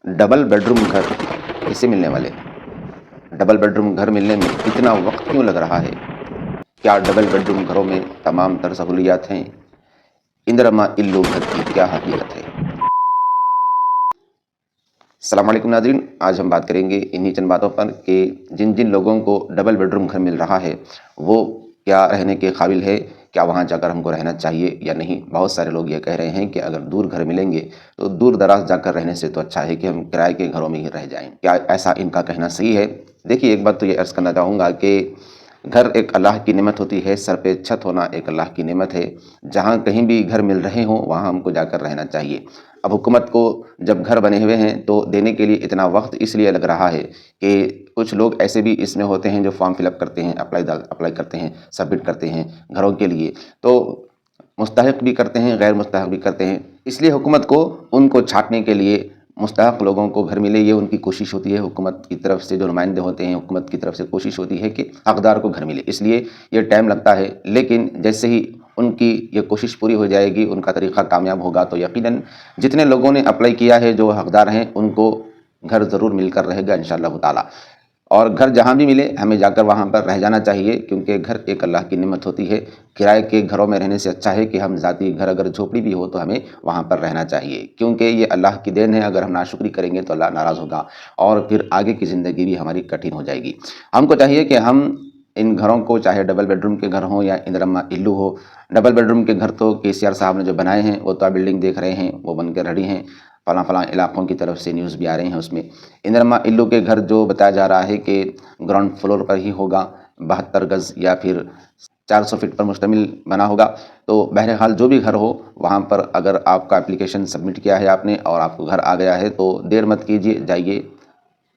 Double bedroom घर किसे मिलने वाले? डबल बेडरूम घर मिलने में इतना वक्त क्यों लग रहा है? क्या डबल बेडरूम घरों में तमाम तर सहूलियात हैं? इंदिरा इल्लू घर की क्या हकीकत है? अस्सलाम वालेकुम नाज़रीन, आज हम बात करेंगे इन्हीं चंद बातों पर कि जिन जिन लोगों को डबल बेडरूम घर मिल रहा है वो क्या रहने के काबिल है, क्या वहाँ जाकर हमको रहना चाहिए या नहीं। बहुत सारे लोग ये कह रहे हैं कि अगर दूर घर मिलेंगे तो दूर दराज जाकर रहने से तो अच्छा है कि हम किराए के घरों में ही रह जाएं। क्या ऐसा इनका कहना सही है? देखिए, एक बात तो ये अर्ज़ करना चाहूँगा कि घर एक अल्लाह की नेमत होती है, सर पे छत होना एक अल्लाह की नेमत है। जहाँ कहीं भी घर मिल रहे हों वहाँ हमको जाकर रहना चाहिए। अब हुकूमत को जब घर बने हुए हैं तो देने के लिए इतना वक्त इसलिए लग रहा है कि कुछ लोग ऐसे भी इसमें होते हैं जो फॉर्म फिलअप करते हैं, अप्लाई करते हैं, सबमिट करते हैं घरों के लिए, तो मुस्तहक भी करते हैं, गैर मुस्तहक भी करते हैं। इसलिए हुकूमत को उनको छांटने के लिए मुस्तहक लोगों को घर मिले, ये उनकी कोशिश होती है। हुकूमत की तरफ से जो नुमाइंदे होते हैं, हुकूमत की तरफ से कोशिश होती है कि हकदार को घर मिले, इसलिए ये टाइम लगता है। लेकिन जैसे ही उनकी ये कोशिश पूरी हो जाएगी, उनका तरीक़ा कामयाब होगा तो यकीनन जितने लोगों ने अप्लाई किया है, जो हकदार हैं, उनको घर ज़रूर मिलकर रहेगा इंशाअल्लाह ताला। और घर जहाँ भी मिले हमें जाकर वहाँ पर रह जाना चाहिए, क्योंकि घर एक अल्लाह की नेमत होती है। किराए के घरों में रहने से अच्छा है कि हम ज़ाती घर, अगर झोपड़ी भी हो तो हमें वहाँ पर रहना चाहिए, क्योंकि ये अल्लाह की देन है। अगर हम नाशुक्री करेंगे तो अल्लाह नाराज़ होगा और फिर आगे की ज़िंदगी भी हमारी कठिन हो जाएगी। हमको चाहिए कि हम इन घरों को, चाहे डबल बेडरूम के घर हों या इंदिरा इल्लू हो, डबल बेडरूम के घर तो केसीआर साहब ने जो बनाए हैं वो तो आप बिल्डिंग देख रहे हैं, वो बन के रेडी हैं। फलां इलाकों की तरफ से न्यूज़ भी आ रही हैं उसमें। इंदिरा इल्लू के घर जो बताया जा रहा है कि ग्राउंड फ्लोर पर ही होगा, 72 गज़ या फिर 400 फीट पर मुश्तमिल बना होगा। तो बहरहाल जो भी घर हो, वहाँ पर अगर आपका एप्लीकेशन सबमिट किया है आपने और आपको घर आ गया है तो देर मत कीजिए, जाइए,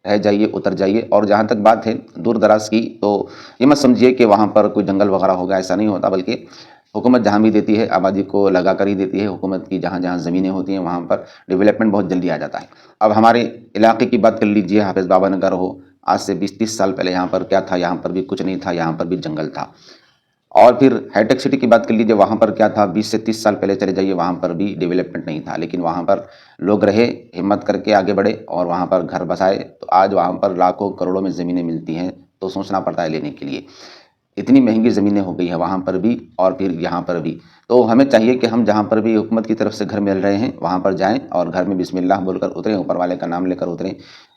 रह जाइए, उतर जाइए। और जहाँ तक बात है दूर दराज की, तो ये मत समझिए कि वहाँ पर कोई जंगल वगैरह होगा, ऐसा नहीं होता, बल्कि हुकूमत जहाँ भी देती है आबादी को लगा कर ही देती है। हुकूमत की जहाँ जहाँ ज़मीनें होती हैं वहाँ पर डेवलपमेंट बहुत जल्दी आ जाता है। अब हमारे इलाके की बात कर लीजिए, हाफिज़ बाबा नगर हो, आज से 20-30 साल पहले यहाँ पर क्या था? यहाँ पर भी कुछ नहीं था, यहाँ पर भी जंगल था। और फिर हाईटेक सिटी की बात कर लीजिए, वहाँ पर क्या था? 20 से 30 साल पहले चले जाइए, वहाँ पर भी डेवलपमेंट नहीं था, लेकिन वहाँ पर लोग रहे, हिम्मत करके आगे बढ़े और वहाँ पर घर बसाए। तो आज वहाँ पर लाखों करोड़ों में ज़मीनें मिलती हैं, तो सोचना पड़ता है लेने के लिए। इतनी महंगी ज़मीनें हो गई हैं वहाँ पर भी और फिर यहाँ पर भी। तो हमें चाहिए कि हम जहाँ पर भी हुकूमत की तरफ से घर मिल रहे हैं वहाँ पर जाएँ और घर में बिस्मिल्लाह बोलकर उतरें, ऊपर वाले का नाम लेकर उतरें।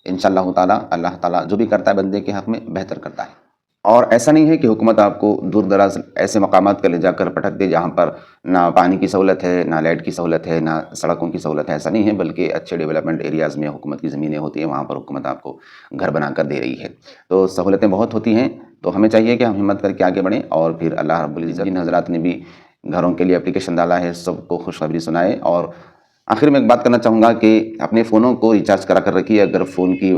इंशाअल्लाह ताला अल्लाह ताला जो भी करता है बंदे के हक़ में बेहतर करता है। और ऐसा नहीं है कि हुकूमत आपको दूर दराज ऐसे मकामात पर ले जाकर पटक दे जहाँ पर ना पानी की सहूलत है, ना लाइट की सहूलत है, ना सड़कों की सहूलत है, ऐसा नहीं है। बल्कि अच्छे डेवलपमेंट एरियाज़ में हुकूमत की ज़मीनें होती हैं, वहाँ पर हुकूमत आपको घर बनाकर दे रही है। तो सहूलतें बहुत होती हैं, तो हमें चाहिए कि हम हिम्मत करके आगे बढ़ें और फिर अल्लाह रब्बुल इज़्ज़त जिन हज़रात ने भी घरों के लिए एप्लीकेशन डाला है सबको खुशखबरी सुनाए। और आखिर में एक बात करना चाहूँगा कि अपने फ़ोनों को रिचार्ज करा कर रखिए। अगर फ़ोन की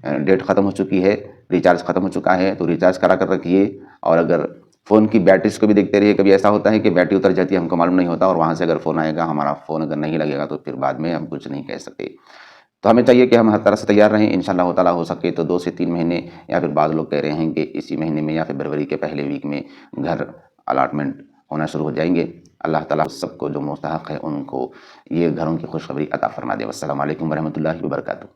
डेट ख़त्म हो चुकी है, रिचार्ज ख़त्म हो चुका है तो रिचार्ज करा कर रखिए। और अगर फ़ोन की बैटरीज़ को भी देखते रहिए, कभी ऐसा होता है कि बैटरी उतर जाती है, हमको मालूम नहीं होता और वहाँ से अगर फ़ोन आएगा, हमारा फ़ोन अगर नहीं लगेगा तो फिर बाद में हम कुछ नहीं कह सकते। तो हमें चाहिए कि हम हर तरह से तैयार रहें। इंशाअल्लाह ताला हो सके तो 2 से 3 महीने या फिर बाद लोग कह रहे हैं कि इसी महीने में या फिर फरवरी के पहले वीक में घर अलॉटमेंट होना शुरू हो जाएंगे। अल्लाह ताला सबको जो मुस्तहक़ है उनको ये घरों की खुशखबरी अता फ़रमा दे। वस्सलामु अलैकुम वरहमतुल्लाहि वबरकातुहू।